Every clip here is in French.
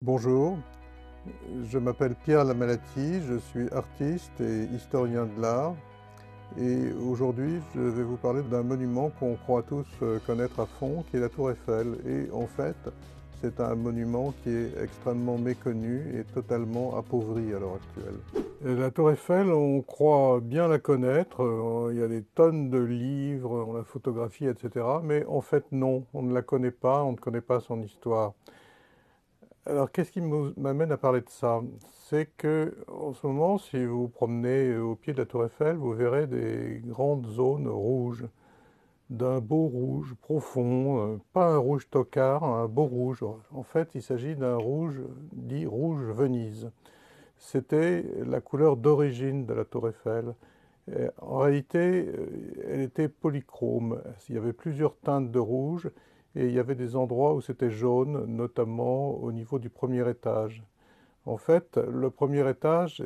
Bonjour, je m'appelle Pierre Lamalati, je suis artiste et historien de l'art et aujourd'hui je vais vous parler d'un monument qu'on croit tous connaître à fond, qui est la Tour Eiffel. Et en fait, c'est un monument qui est extrêmement méconnu et totalement appauvri à l'heure actuelle. La Tour Eiffel, on croit bien la connaître, il y a des tonnes de livres, on la photographie, etc. Mais en fait non, on ne la connaît pas, on ne connaît pas son histoire. Alors, qu'est-ce qui m'amène à parler de ça? C'est que, en ce moment, si vous vous promenez au pied de la Tour Eiffel, vous verrez des grandes zones rouges, d'un beau rouge profond, pas un rouge tocard, un beau rouge. En fait, il s'agit d'un rouge dit rouge Venise. C'était la couleur d'origine de la Tour Eiffel. Et en réalité, elle était polychrome. Il y avait plusieurs teintes de rouge et il y avait des endroits où c'était jaune, notamment au niveau du premier étage. En fait, le premier étage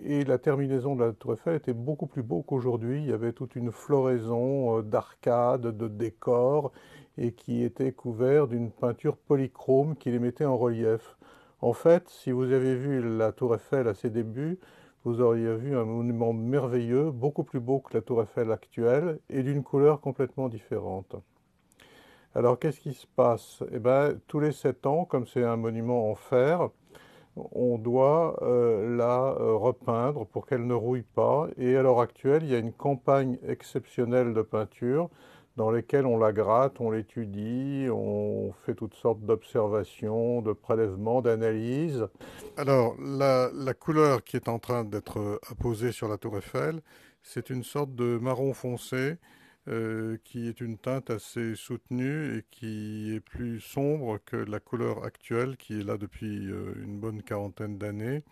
et la terminaison de la Tour Eiffel étaient beaucoup plus beaux qu'aujourd'hui. Il y avait toute une floraison d'arcades, de décors, et qui était couvert d'une peinture polychrome qui les mettait en relief. En fait, si vous avez vu la Tour Eiffel à ses débuts, vous auriez vu un monument merveilleux, beaucoup plus beau que la Tour Eiffel actuelle, et d'une couleur complètement différente. Alors, qu'est-ce qui se passe? Eh bien, tous les 7 ans, comme c'est un monument en fer, on doit la repeindre pour qu'elle ne rouille pas. Et à l'heure actuelle, il y a une campagne exceptionnelle de peinture dans laquelle on la gratte, on l'étudie, on fait toutes sortes d'observations, de prélèvements, d'analyses. Alors, la couleur qui est en train d'être apposée sur la tour Eiffel, c'est une sorte de marron foncé qui est une teinte assez soutenue et qui est plus sombre que la couleur actuelle qui est là depuis une bonne quarantaine d'années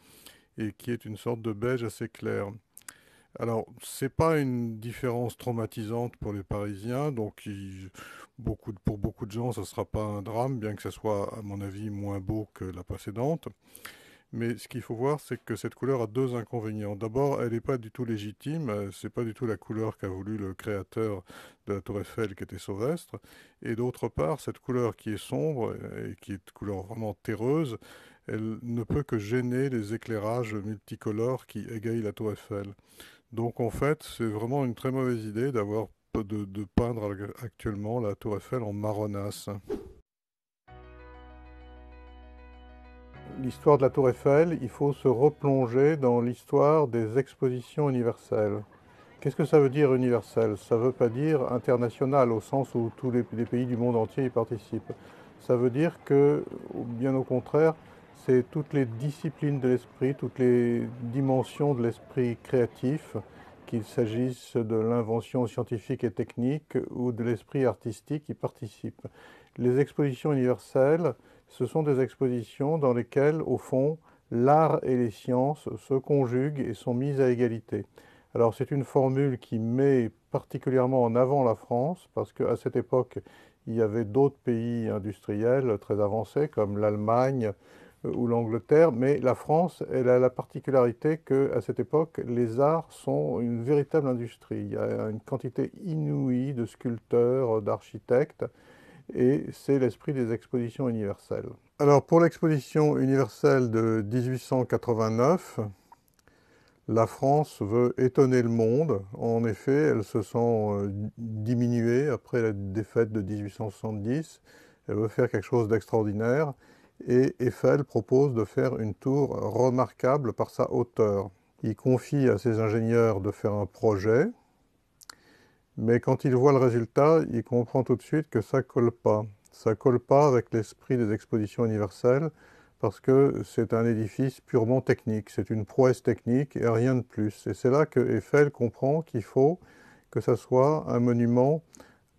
et qui est une sorte de beige assez clair. Alors, c'est pas une différence traumatisante pour les Parisiens, donc pour beaucoup de gens, ce sera pas un drame, bien que ça soit, à mon avis, moins beau que la précédente. Mais ce qu'il faut voir, c'est que cette couleur a deux inconvénients. D'abord, elle n'est pas du tout légitime, c'est pas du tout la couleur qu'a voulu le créateur de la Tour Eiffel, qui était Sauvestre. Et d'autre part, cette couleur qui est sombre et qui est une couleur vraiment terreuse, elle ne peut que gêner les éclairages multicolores qui égayent la Tour Eiffel. Donc en fait, c'est vraiment une très mauvaise idée de peindre actuellement la Tour Eiffel en marronasse. L'histoire de la Tour Eiffel, il faut se replonger dans l'histoire des expositions universelles. Qu'est-ce que ça veut dire universel? Ça ne veut pas dire international au sens où tous les pays du monde entier y participent. Ça veut dire que, bien au contraire, c'est toutes les disciplines de l'esprit, toutes les dimensions de l'esprit créatif, qu'il s'agisse de l'invention scientifique et technique ou de l'esprit artistique, qui participent. Les expositions universelles, ce sont des expositions dans lesquelles, au fond, l'art et les sciences se conjuguent et sont mises à égalité. Alors c'est une formule qui met particulièrement en avant la France, parce qu'à cette époque, il y avait d'autres pays industriels très avancés, comme l'Allemagne ou l'Angleterre, mais la France, elle a la particularité qu'à cette époque, les arts sont une véritable industrie. Il y a une quantité inouïe de sculpteurs, d'architectes, et c'est l'esprit des expositions universelles. Alors pour l'exposition universelle de 1889, la France veut étonner le monde. En effet, elle se sent diminuée après la défaite de 1870. Elle veut faire quelque chose d'extraordinaire. Et Eiffel propose de faire une tour remarquable par sa hauteur. Il confie à ses ingénieurs de faire un projet, mais quand il voit le résultat, il comprend tout de suite que ça colle pas. Ça colle pas avec l'esprit des expositions universelles parce que c'est un édifice purement technique. C'est une prouesse technique et rien de plus. Et c'est là que Eiffel comprend qu'il faut que ça soit un monument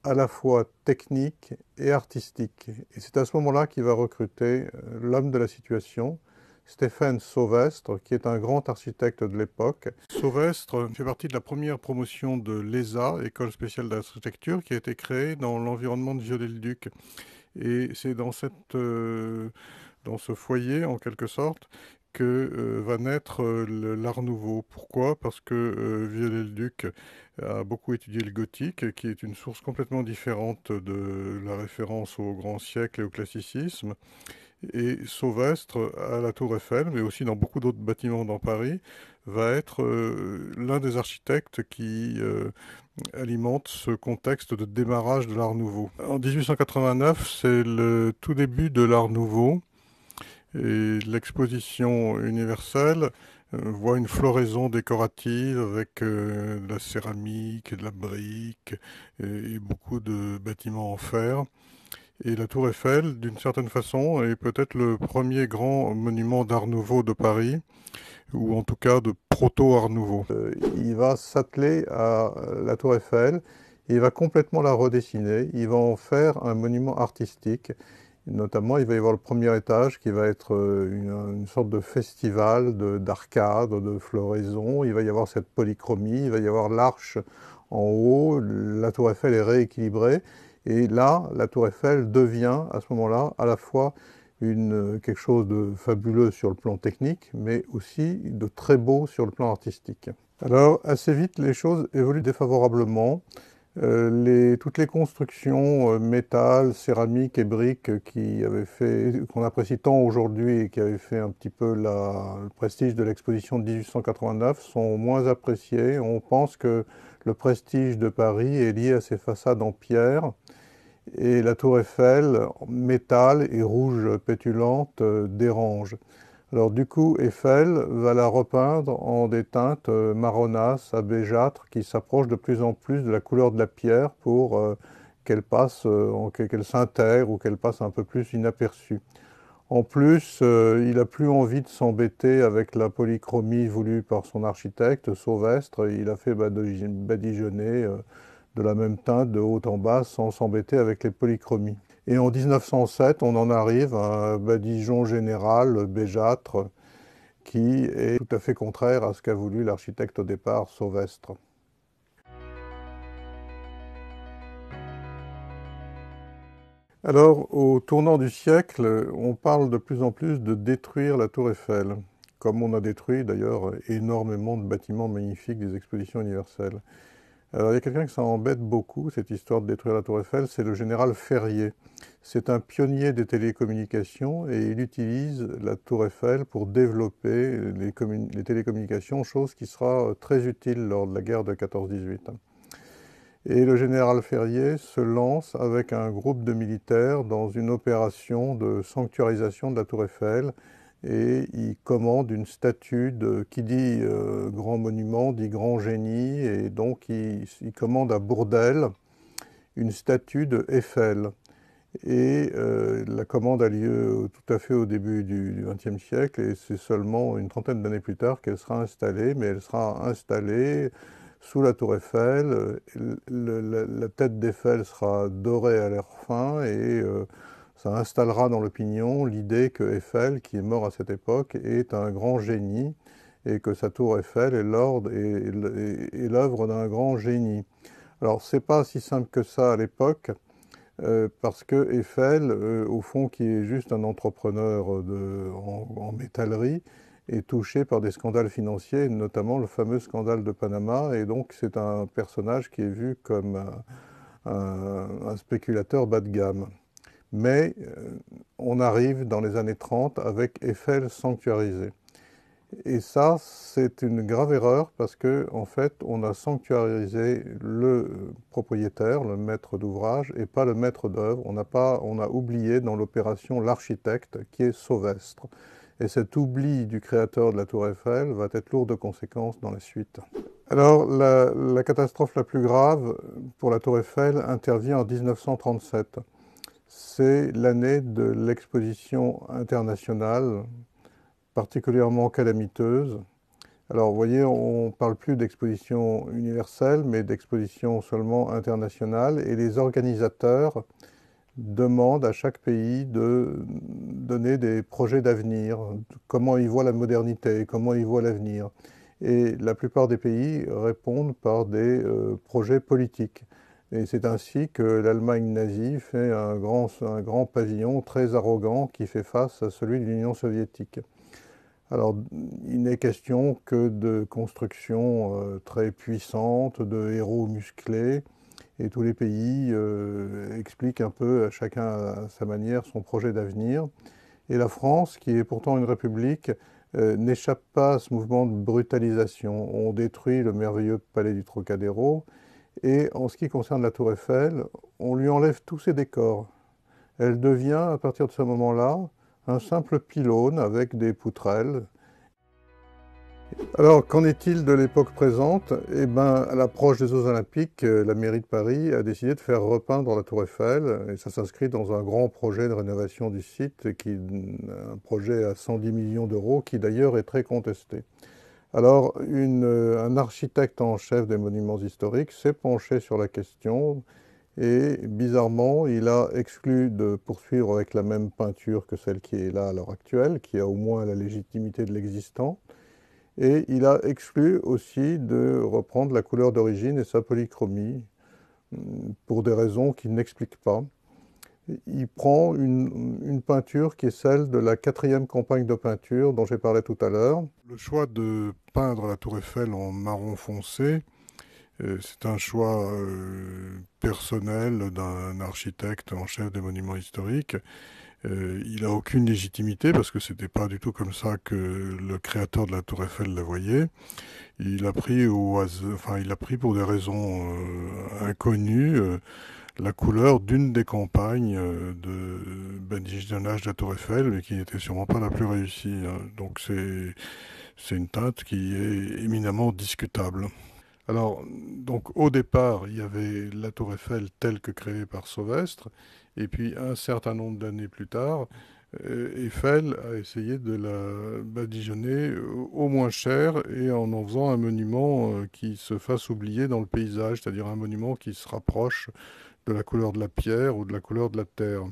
à la fois technique et artistique. Et c'est à ce moment-là qu'il va recruter l'homme de la situation, Stéphane Sauvestre, qui est un grand architecte de l'époque. Sauvestre fait partie de la première promotion de l'ESA, École spéciale d'architecture, qui a été créée dans l'environnement de Viollet-le-Duc. Et c'est dans ce foyer, en quelque sorte, que va naître l'Art nouveau. Pourquoi? Parce que Viollet-le-Duc a beaucoup étudié le gothique, qui est une source complètement différente de la référence au grand siècle et au classicisme. Et Sauvestre, à la Tour Eiffel, mais aussi dans beaucoup d'autres bâtiments dans Paris, va être l'un des architectes qui alimente ce contexte de démarrage de l'Art nouveau. En 1889, c'est le tout début de l'Art nouveau et l'exposition universelle voit une floraison décorative avec de la céramique, de la brique et beaucoup de bâtiments en fer. Et la Tour Eiffel, d'une certaine façon, est peut-être le premier grand monument d'Art nouveau de Paris, ou en tout cas de proto-Art nouveau. Il va s'atteler à la Tour Eiffel, il va complètement la redessiner, il va en faire un monument artistique. Notamment, il va y avoir le premier étage qui va être une sorte de festival d'arcades, de floraison. Il va y avoir cette polychromie, il va y avoir l'arche en haut, la Tour Eiffel est rééquilibrée. Et là, la Tour Eiffel devient à ce moment-là à la fois quelque chose de fabuleux sur le plan technique, mais aussi de très beau sur le plan artistique. Alors, assez vite, les choses évoluent défavorablement. Toutes les constructions métal, céramique et briques qu'on apprécie tant aujourd'hui et qui avaient fait un petit peu le prestige de l'exposition de 1889 sont moins appréciées. On pense que le prestige de Paris est lié à ses façades en pierre et la tour Eiffel, en métal et rouge pétulante, dérange. Alors du coup, Eiffel va la repeindre en des teintes marronasses, abéjâtres, qui s'approchent de plus en plus de la couleur de la pierre pour qu'elle s'intègre ou qu'elle passe un peu plus inaperçue. En plus, il n'a plus envie de s'embêter avec la polychromie voulue par son architecte, Sauvestre. Il a fait badigeonner de la même teinte de haut en bas sans s'embêter avec les polychromies. Et en 1907, on en arrive à un badigeon général béjâtre qui est tout à fait contraire à ce qu'a voulu l'architecte au départ, Sauvestre. Alors, au tournant du siècle, on parle de plus en plus de détruire la tour Eiffel, comme on a détruit d'ailleurs énormément de bâtiments magnifiques des expositions universelles. Alors, il y a quelqu'un qui s'en embête beaucoup, cette histoire de détruire la tour Eiffel, c'est le général Ferrier. C'est un pionnier des télécommunications et il utilise la tour Eiffel pour développer les télécommunications, chose qui sera très utile lors de la guerre de 14-18. Et le général Ferrier se lance avec un groupe de militaires dans une opération de sanctuarisation de la tour Eiffel et il commande une statue qui dit grand monument, dit grand génie, et donc il commande à Bourdelle une statue de Eiffel. Et la commande a lieu tout à fait au début du XXe siècle et c'est seulement une trentaine d'années plus tard qu'elle sera installée, mais elle sera installée sous la tour Eiffel. La tête d'Eiffel sera dorée à l'air fin et ça installera dans l'opinion l'idée que Eiffel, qui est mort à cette époque, est un grand génie et que sa tour Eiffel est l'œuvre d'un grand génie. Alors, c'est pas si simple que ça à l'époque, parce que Eiffel, au fond, qui est juste un entrepreneur en métallerie, est touché par des scandales financiers, notamment le fameux scandale de Panama, et donc c'est un personnage qui est vu comme un spéculateur bas de gamme. Mais on arrive dans les années 30 avec Eiffel sanctuarisé. Et ça, c'est une grave erreur parce que, en fait, on a sanctuarisé le propriétaire, le maître d'ouvrage, et pas le maître d'œuvre. On a oublié dans l'opération l'architecte qui est Sauvestre. Et cet oubli du créateur de la Tour Eiffel va être lourd de conséquences dans la suite. Alors, la catastrophe la plus grave pour la Tour Eiffel intervient en 1937. C'est l'année de l'exposition internationale particulièrement calamiteuse. Alors, vous voyez, on ne parle plus d'exposition universelle, mais d'exposition seulement internationale, et les organisateurs demandent à chaque pays de donner des projets d'avenir, comment ils voient la modernité, comment ils voient l'avenir. Et la plupart des pays répondent par des projets politiques. Et c'est ainsi que l'Allemagne nazie fait un grand pavillon très arrogant qui fait face à celui de l'Union soviétique. Alors, il n'est question que de constructions très puissantes, de héros musclés, et tous les pays expliquent un peu, chacun à sa manière, son projet d'avenir. Et la France, qui est pourtant une république, n'échappe pas à ce mouvement de brutalisation. On détruit le merveilleux palais du Trocadéro, et en ce qui concerne la Tour Eiffel, on lui enlève tous ses décors. Elle devient, à partir de ce moment-là, un simple pylône avec des poutrelles. Alors, qu'en est-il de l'époque présente? Eh bien, à l'approche des Jeux Olympiques, la mairie de Paris a décidé de faire repeindre la Tour Eiffel, et ça s'inscrit dans un grand projet de rénovation du site, un projet à 110 millions d'euros, qui d'ailleurs est très contesté. Alors, un architecte en chef des monuments historiques s'est penché sur la question, et bizarrement, il a exclu de poursuivre avec la même peinture que celle qui est là à l'heure actuelle, qui a au moins la légitimité de l'existant. Et il a exclu aussi de reprendre la couleur d'origine et sa polychromie, pour des raisons qu'il n'explique pas. Il prend une peinture qui est celle de la 4e campagne de peinture dont j'ai parlé tout à l'heure. Le choix de peindre la Tour Eiffel en marron foncé, c'est un choix personnel d'un architecte en chef des monuments historiques. Il n'a aucune légitimité parce que c'était pas du tout comme ça que le créateur de la Tour Eiffel la voyait. Il a pris il a pris pour des raisons inconnues la couleur d'une des campagnes de badigeonnage de la Tour Eiffel, mais qui n'était sûrement pas la plus réussie, hein. Donc c'est une teinte qui est éminemment discutable. Alors, donc au départ, il y avait la Tour Eiffel telle que créée par Sauvestre, et puis un certain nombre d'années plus tard, Eiffel a essayé de la badigeonner au moins cher et en faisant un monument qui se fasse oublier dans le paysage, c'est-à-dire un monument qui se rapproche de la couleur de la pierre ou de la couleur de la terre.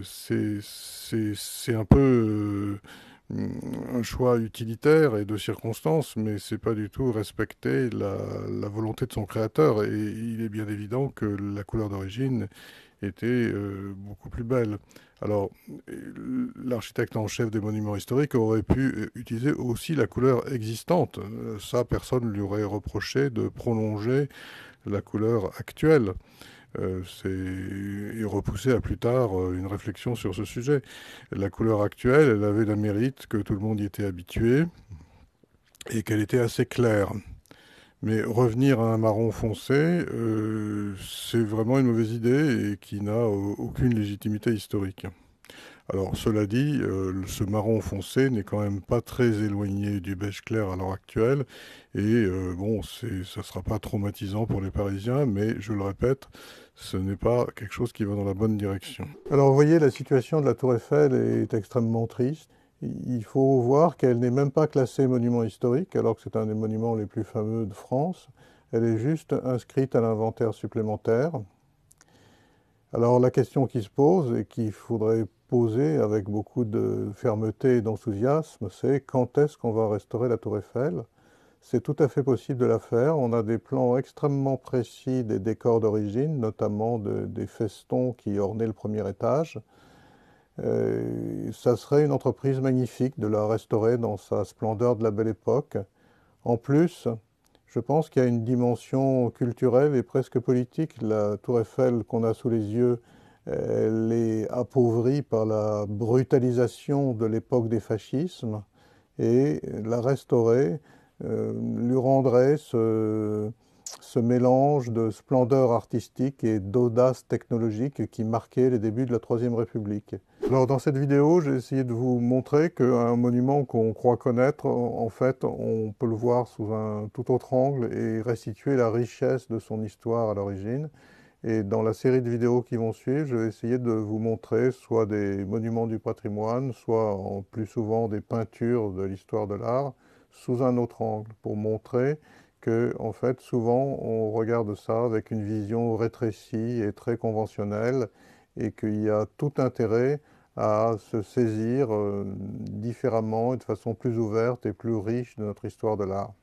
C'est un peu un choix utilitaire et de circonstance, mais c'est pas du tout respecter la volonté de son créateur. Et il est bien évident que la couleur d'origine était beaucoup plus belle. Alors, l'architecte en chef des monuments historiques aurait pu utiliser aussi la couleur existante. Ça, personne ne lui aurait reproché de prolonger la couleur actuelle. Et repousser à plus tard une réflexion sur ce sujet. La couleur actuelle, elle avait le mérite que tout le monde y était habitué et qu'elle était assez claire. Mais revenir à un marron foncé, c'est vraiment une mauvaise idée et qui n'a aucune légitimité historique. Alors, cela dit, ce marron foncé n'est quand même pas très éloigné du beige clair à l'heure actuelle. Et bon, ça ne sera pas traumatisant pour les Parisiens, mais je le répète, ce n'est pas quelque chose qui va dans la bonne direction. Alors, vous voyez, la situation de la Tour Eiffel est extrêmement triste. Il faut voir qu'elle n'est même pas classée monument historique, alors que c'est un des monuments les plus fameux de France. Elle est juste inscrite à l'inventaire supplémentaire. Alors la question qui se pose et qu'il faudrait poser avec beaucoup de fermeté et d'enthousiasme, c'est quand est-ce qu'on va restaurer la Tour Eiffel? C'est tout à fait possible de la faire. On a des plans extrêmement précis des décors d'origine, notamment des festons qui ornaient le premier étage. Ça serait une entreprise magnifique de la restaurer dans sa splendeur de la Belle Époque. En plus, je pense qu'il y a une dimension culturelle et presque politique. La Tour Eiffel qu'on a sous les yeux, elle est appauvrie par la brutalisation de l'époque des fascismes, et la restaurer lui rendrait ce mélange de splendeur artistique et d'audace technologique qui marquait les débuts de la Troisième République. Alors dans cette vidéo, j'ai essayé de vous montrer qu'un monument qu'on croit connaître, en fait, on peut le voir sous un tout autre angle et restituer la richesse de son histoire à l'origine. Et dans la série de vidéos qui vont suivre, je vais essayer de vous montrer soit des monuments du patrimoine, soit plus souvent des peintures de l'histoire de l'art, sous un autre angle, pour montrer que, en fait, souvent, on regarde ça avec une vision rétrécie et très conventionnelle, et qu'il y a tout intérêt à se saisir différemment et de façon plus ouverte et plus riche de notre histoire de l'art.